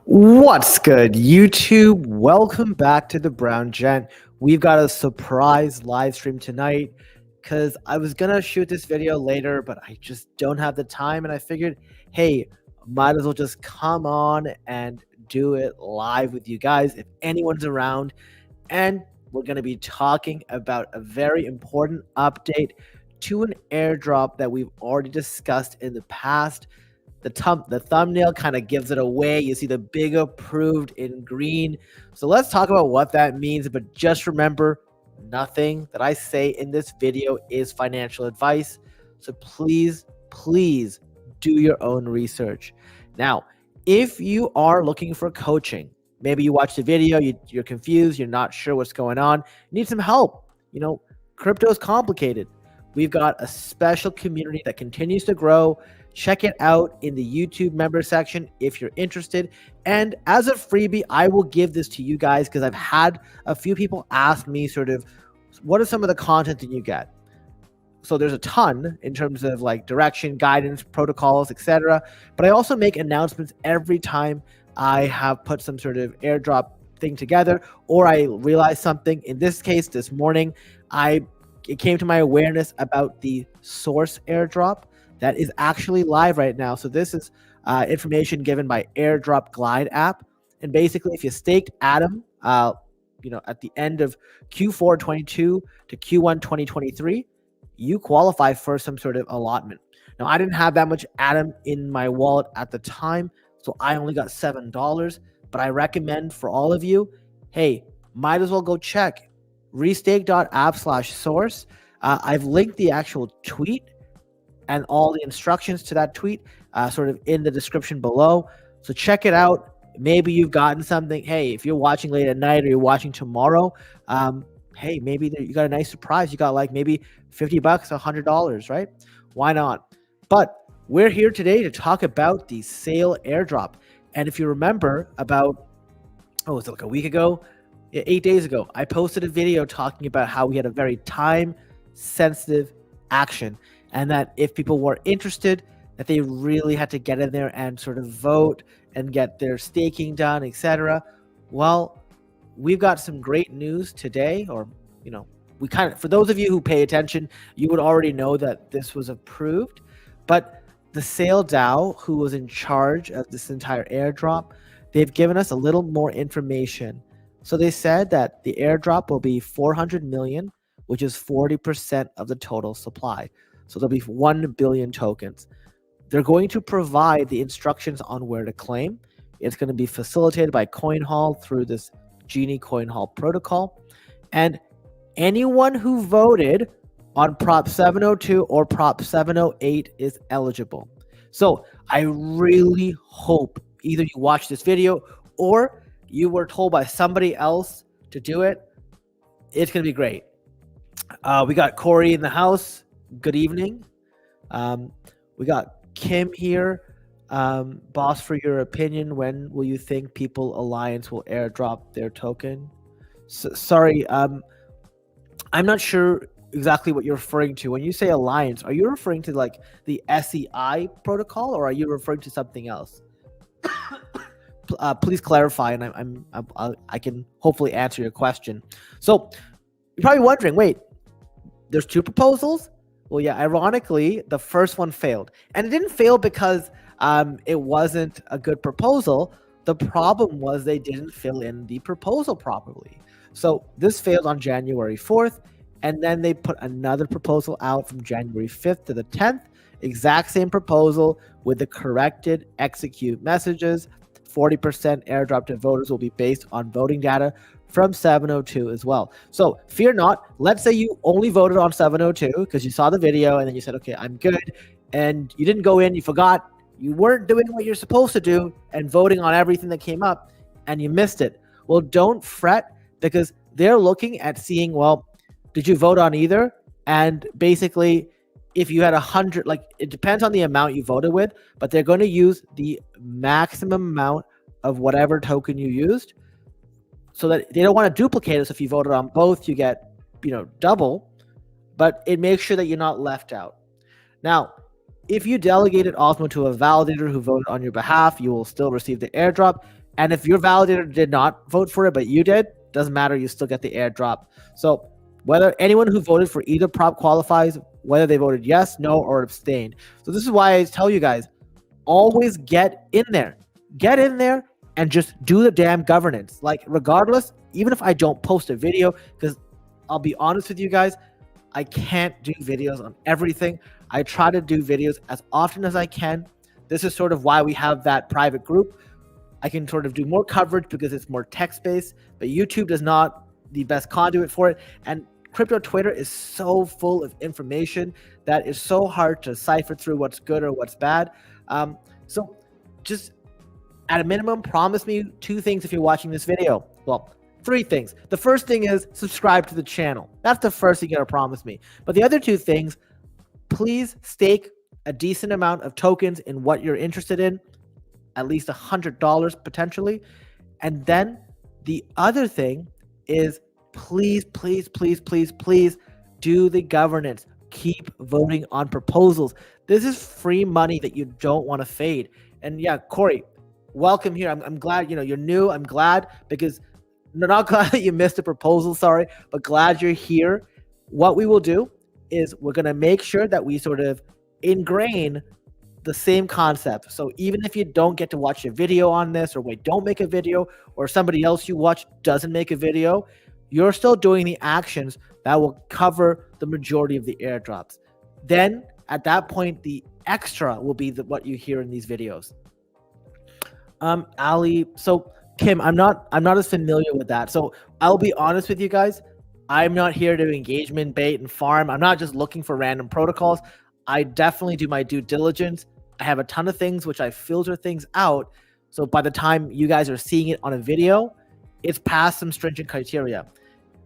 What's good, YouTube? Welcome back to the Brown Gent. We've got a surprise live stream tonight because I was gonna shoot this video later, but I just don't have the time, and I figured, hey, might as well just come on and do it live with you guys if anyone's around. And we're gonna be talking about a very important update to an airdrop that we've already discussed in the past. The thumbnail kind of gives it away. You see the big approved in green. So let's talk about what that means. But just remember, nothing that I say in this video is financial advice. So please, please do your own research. Now, if you are looking for coaching, maybe you watch the video, you're confused, you're not sure what's going on, you need some help. Crypto is complicated. We've got a special community that continues to grow. Check it out in the YouTube member section if you're interested. And as a freebie, I will give this to you guys because I've had a few people ask me sort of, what are some of the content that you get? So there's a ton in terms of like direction, guidance, protocols, etc. But I also make announcements every time I have put some sort of airdrop thing together or I realize something. In this case, this morning, it came to my awareness about the source airdrop that is actually live right now. So this is information given by Airdrop Glide app. And basically, if you staked Atom, at the end of Q4 22 to Q1 2023, you qualify for some sort of allotment. Now, I didn't have that much Atom in my wallet at the time, so I only got $7. But I recommend for all of you, hey, might as well go check restake.app/source. I've linked the actual tweet and all the instructions to that tweet sort of in the description below. So check it out. Maybe you've gotten something. Hey, if you're watching late at night or you're watching tomorrow, hey, maybe you got a nice surprise. You got like maybe $50, $100, right? Why not? But we're here today to talk about the sale airdrop. And if you remember was it like a week ago? 8 days ago, I posted a video talking about how we had a very time-sensitive action. And that if people were interested, that they really had to get in there and sort of vote and get their staking done, etc. Well, we've got some great news today, or for those of you who pay attention, you would already know that this was approved. But the Sale DAO, who was in charge of this entire airdrop, they've given us a little more information. So they said that the airdrop will be 400 million, which is 40% of the total supply. So there'll be 1 billion tokens. They're going to provide the instructions on where to claim. It's going to be facilitated by CoinHall through this Genie CoinHall protocol. And anyone who voted on Prop 702 or Prop 708 is eligible. So I really hope either you watch this video or you were told by somebody else to do it. It's going to be great. We got Corey in the house. Good evening. We got Kim here. Boss, for your opinion, when will you think People Alliance will airdrop their token? Sorry, I'm not sure exactly what you're referring to. When you say Alliance, are you referring to like the SEI protocol or are you referring to something else? Please clarify, and I can hopefully answer your question. So you're probably wondering, wait, there's two proposals? Well, yeah, ironically, the first one failed. And it didn't fail because it wasn't a good proposal. The problem was they didn't fill in the proposal properly. So this failed on January 4th, and then they put another proposal out from January 5th to the 10th, exact same proposal with the corrected execute messages. 40% airdrop to voters will be based on voting data from 702 as well. So fear not. Let's say you only voted on 702 because you saw the video and then you said, okay, I'm good. And you didn't go in, you forgot, you weren't doing what you're supposed to do and voting on everything that came up and you missed it. Well, don't fret because they're looking at seeing, well, did you vote on either? And basically, if you had 100, like it depends on the amount you voted with, but they're going to use the maximum amount of whatever token you used, so that they don't want to duplicate it. So if you voted on both, you get, double, but it makes sure that you're not left out. Now, If you delegated Osmo to a validator who voted on your behalf, you will still receive the airdrop. And if your validator did not vote for it, but you did, doesn't matter, you still get the airdrop. So whether anyone who voted for either prop qualifies, whether they voted yes, no, or abstained. So this is why I tell you guys, always get in there. Get in there and just do the damn governance. Like regardless, even if I don't post a video, because I'll be honest with you guys, I can't do videos on everything. I try to do videos as often as I can. This is sort of why we have that private group. I can sort of do more coverage because it's more text-based, but YouTube is not the best conduit for it. And crypto Twitter is so full of information that it's so hard to cipher through what's good or what's bad. So just at a minimum, promise me 2 things if you're watching this video. Well, 3 things. The first thing is subscribe to the channel. That's the first thing you gotta promise me. But the other 2 things, please stake a decent amount of tokens in what you're interested in, at least $100 potentially. And then the other thing is please do the governance. Keep voting on proposals. This is free money that you don't want to fade. And yeah, Corey, welcome here. I'm glad, you're new. I'm glad because not glad that you missed a proposal, sorry, but glad you're here. What we will do is we're going to make sure that we sort of ingrain the same concept. So even if you don't get to watch a video on this, or we don't make a video, or somebody else you watch doesn't make a video, you're still doing the actions that will cover the majority of the airdrops. Then at that point, the extra will be what you hear in these videos. Ali, so Kim, I'm not as familiar with that. So I'll be honest with you guys. I'm not here to engagement bait and farm. I'm not just looking for random protocols. I definitely do my due diligence. I have a ton of things which I filter things out. So by the time you guys are seeing it on a video, it's past some stringent criteria.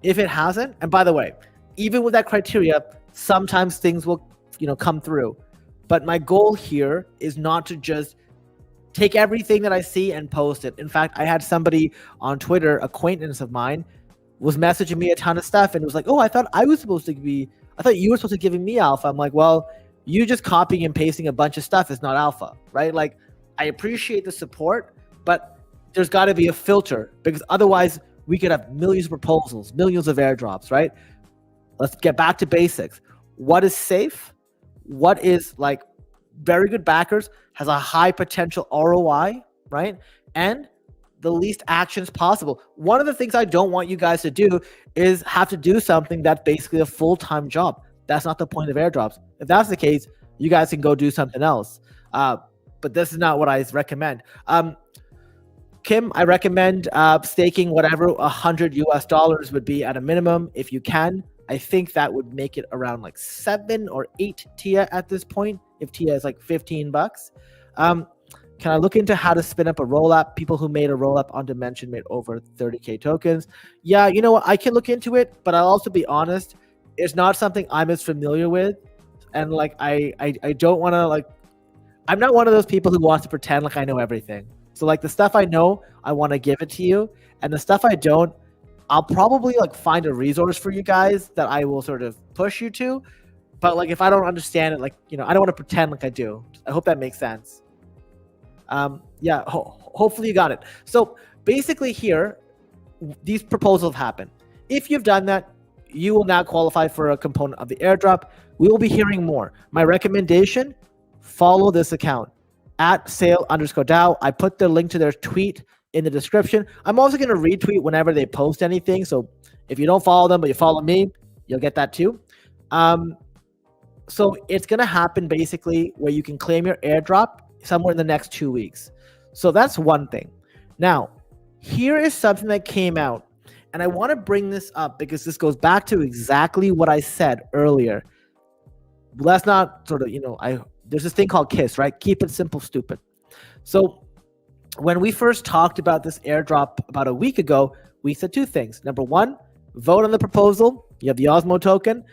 If it hasn't, and by the way, even with that criteria, sometimes things will, come through. But my goal here is not to just take everything that I see and post it. In fact, I had somebody on Twitter, acquaintance of mine, was messaging me a ton of stuff and was like, oh, I thought you were supposed to be giving me alpha. I'm like, well, you just copying and pasting a bunch of stuff is not alpha, right? Like, I appreciate the support, but there's got to be a filter, because otherwise we could have millions of proposals, millions of airdrops, right? Let's get back to basics. What is safe? What is like very good backers, has a high potential ROI, right? And the least actions possible. One of the things I don't want you guys to do is have to do something that's basically a full-time job. That's not the point of airdrops. If that's the case, you guys can go do something else. But this is not what I recommend. Kim, I recommend staking whatever $100 would be at a minimum if you can. I think that would make it around like 7 or 8 TIA at this point, if TIA is like $15. Can I look into how to spin up a rollup? People who made a rollup on Dimension made over 30K tokens. Yeah, you know what? I can look into it, but I'll also be honest. It's not something I'm as familiar with. And like, I don't want to like, I'm not one of those people who wants to pretend like I know everything. So like the stuff I know, I want to give it to you. And the stuff I don't, I'll probably like find a resource for you guys that I will sort of push you to. But like, if I don't understand it, like, I don't want to pretend like I do. I hope that makes sense. Yeah, hopefully you got it. So basically here, these proposals happen. If you've done that, you will now qualify for a component of the airdrop. We will be hearing more. My recommendation, follow this account at @sale_DAO. I put the link to their tweet in the description. I'm also going to retweet whenever they post anything. So if you don't follow them, but you follow me, you'll get that too. So it's going to happen basically where you can claim your airdrop somewhere in the next 2 weeks. So that's one thing. Now, here is something that came out, and I want to bring this up because this goes back to exactly what I said earlier. Let's not sort of, there's this thing called KISS, right? Keep it simple, stupid. So when we first talked about this airdrop about a week ago, we said 2 things. Number 1, vote on the proposal. You have the Osmo token.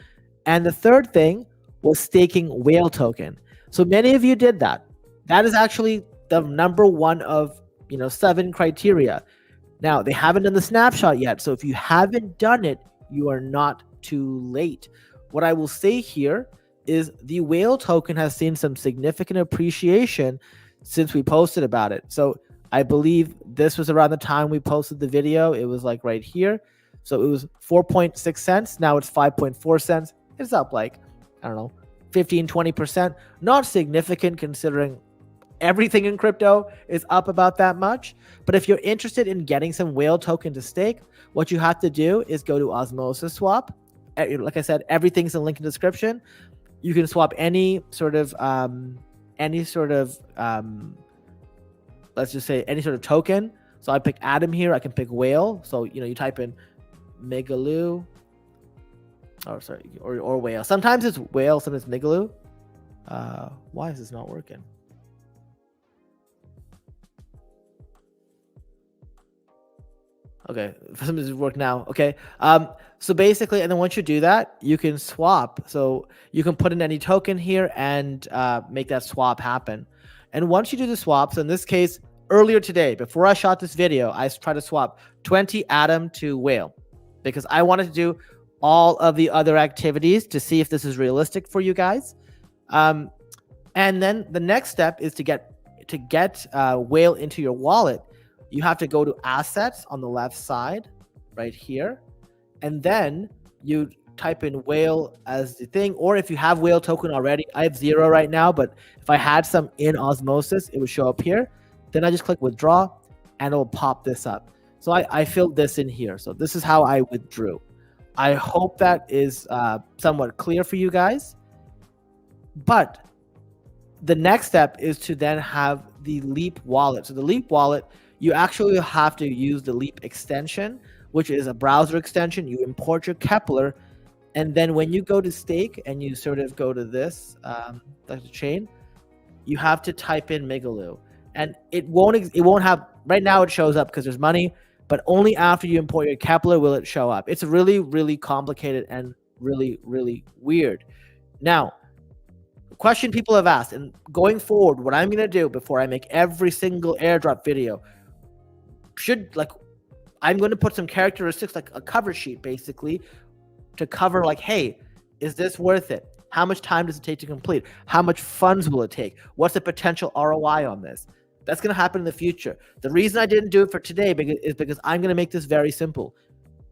And the third thing was staking whale token. So many of you did that. That is actually the number 1 of 7 criteria. Now, they haven't done the snapshot yet. So if you haven't done it, you are not too late. What I will say here is the whale token has seen some significant appreciation since we posted about it. So I believe this was around the time we posted the video. It was like right here. So it was 4.6 cents. Now it's 5.4 cents. It's up like, I don't know, 15, 20%. Not significant considering everything in crypto is up about that much. But if you're interested in getting some whale token to stake, what you have to do is go to Osmosis Swap. Like I said, everything's in the link in the description. You can swap any sort of let's just say any sort of token. So I pick Atom here. I can pick whale. So you type in Migaloo. Oh, sorry, or whale. Sometimes it's whale, sometimes it's Migaloo. Why is this not working? Okay, for some reason it worked now. Okay, so basically, and then once you do that, you can swap. So you can put in any token here and make that swap happen. And once you do the swap, so in this case, earlier today, before I shot this video, I tried to swap 20 Atom to whale because I wanted to do all of the other activities to see if this is realistic for you guys. And then the next step is to get whale into your wallet. You have to go to assets on the left side right here, and then you type in whale as the thing. Or if you have whale token already, I have 0 right now, but if I had some in Osmosis, it would show up here. Then I just click withdraw and it'll pop this up. So I filled this in here. So this is how I withdrew. I hope that is somewhat clear for you guys. But the next step is to then have the Leap wallet. So the Leap wallet, you actually have to use the Leap extension, which is a browser extension. You import your Kepler, and then when you go to stake and you sort of go to this, like the chain, you have to type in Migaloo, and it won't have. Right now it shows up because there's money, but only after you import your Kepler will it show up. It's really, really complicated and really, really weird. Now, question people have asked, and going forward, what I'm gonna do before I make every single airdrop video, I'm going to put some characteristics, like a cover sheet basically, to cover like, hey, is this worth it? How much time does it take to complete? How much funds will it take? What's the potential ROI on this? That's going to happen in the future. The reason I didn't do it for today is because I'm going to make this very simple.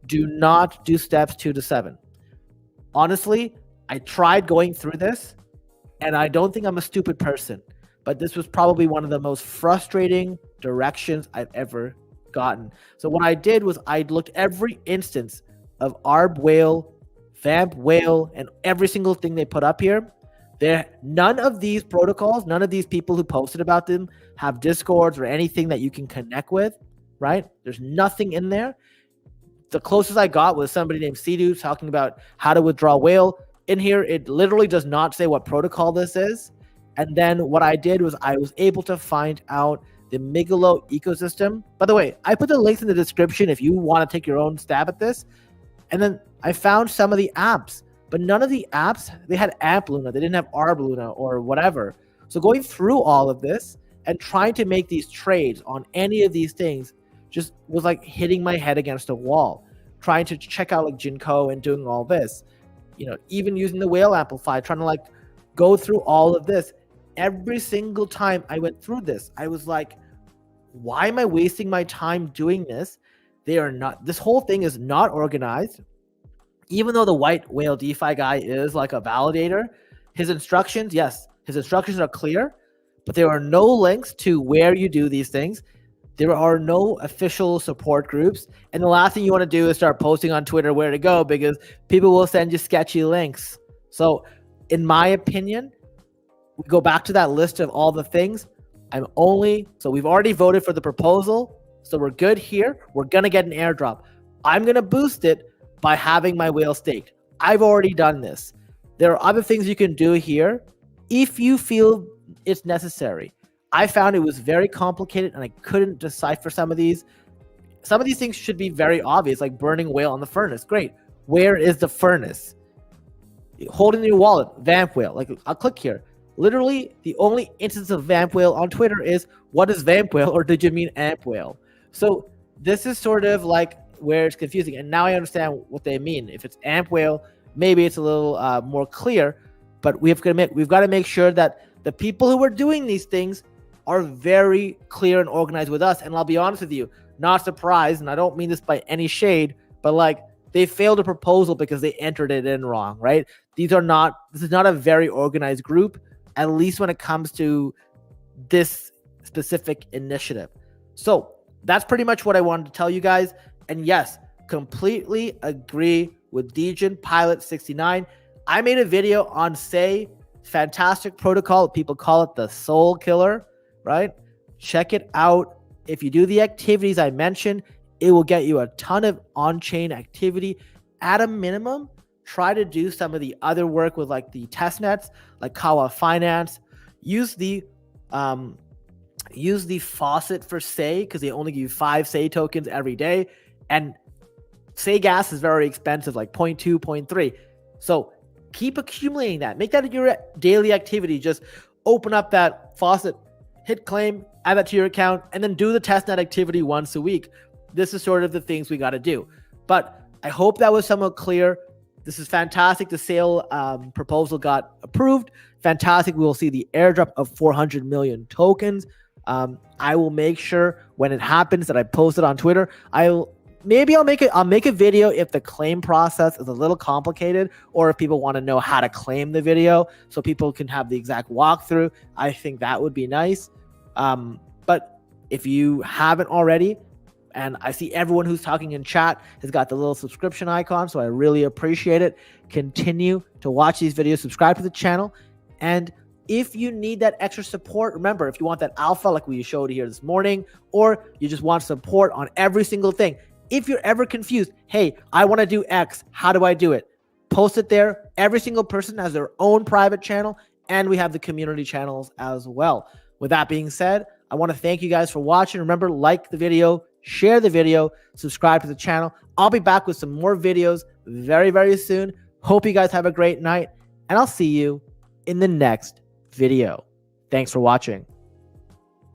Do not do steps 2 to 7. Honestly, I tried going through this, and I don't think I'm a stupid person, but this was probably one of the most frustrating directions I've ever gotten. So what I did was I looked every instance of ARB whale, Vamp whale, and every single thing they put up here. None of these protocols, none of these people who posted about them have Discords or anything that you can connect with, right? There's nothing in there. The closest I got was somebody named Sidu talking about how to withdraw whale. In here, it literally does not say what protocol this is. And then what I did was I was able to find out the Migaloo ecosystem. By the way, I put the links in the description if you want to take your own stab at this. And then I found some of the apps, but none of the apps, they had Amp Luna. They didn't have Arb Luna or whatever. So going through all of this and trying to make these trades on any of these things just was like hitting my head against a wall. Trying to check out like Jinko and doing all this. Even using the whale amplify, trying to like go through all of this. Every single time I went through this, I was like, why am I wasting my time doing this? This whole thing is not organized. Even though the white whale DeFi guy is like a validator, his instructions are clear, but there are no links to where you do these things. There are no official support groups. And the last thing you want to do is start posting on Twitter where to go, because people will send you sketchy links. So in my opinion, we go back to that list of all the things. So we've already voted for the proposal. So we're good here. We're going to get an airdrop. I'm going to boost it by having my whale staked. I've already done this. There are other things you can do here if you feel it's necessary. I found it was very complicated and I couldn't decipher some of these. Some of these things should be very obvious, like burning whale on the furnace. Great. Where is the furnace? Holding your wallet, Vamp whale. Like, I'll click here. Literally, the only instance of Vamp whale on Twitter is, what is Vamp whale, or did you mean Amp whale? So this is sort of like where it's confusing. And now I understand what they mean. If it's Amp whale, maybe it's a little more clear. But we've got to make sure that the people who are doing these things are very clear and organized with us. And I'll be honest with you, not surprised, and I don't mean this by any shade, but like they failed a proposal because they entered it in wrong, right? This is not a very organized group, at least when it comes to this specific initiative. So that's pretty much what I wanted to tell you guys. And yes, completely agree with Degen Pilot 69. I made a video on Say, fantastic protocol. People call it the soul killer, right? Check it out. If you do the activities I mentioned, it will get you a ton of on-chain activity. At a minimum, try to do some of the other work with like the test nets, like Kawa Finance. Use the faucet for Say, because they only give you 5 Say tokens every day. And Say gas is very expensive, like 0.2, 0.3. So keep accumulating that. Make that your daily activity. Just open up that faucet, hit claim, add that to your account, and then do the testnet activity once a week. This is sort of the things we got to do. But I hope that was somewhat clear. This is fantastic. The sale proposal got approved. Fantastic. We will see the airdrop of 400 million tokens. I will make sure when it happens that I post it on Twitter. I'll make a video if the claim process is a little complicated, or if people want to know how to claim the video so people can have the exact walkthrough. I think that would be nice. But if you haven't already, and I see everyone who's talking in chat has got the little subscription icon, so I really appreciate it. Continue to watch these videos, subscribe to the channel, and if you need that extra support, remember, if you want that alpha like we showed here this morning, or you just want support on every single thing, if you're ever confused, hey, I want to do X, how do I do it? Post it there. Every single person has their own private channel, and we have the community channels as well. With that being said, I want to thank you guys for watching. Remember, like the video, share the video, subscribe to the channel. I'll be back with some more videos very, very soon. Hope you guys have a great night, and I'll see you in the next video. Thanks for watching.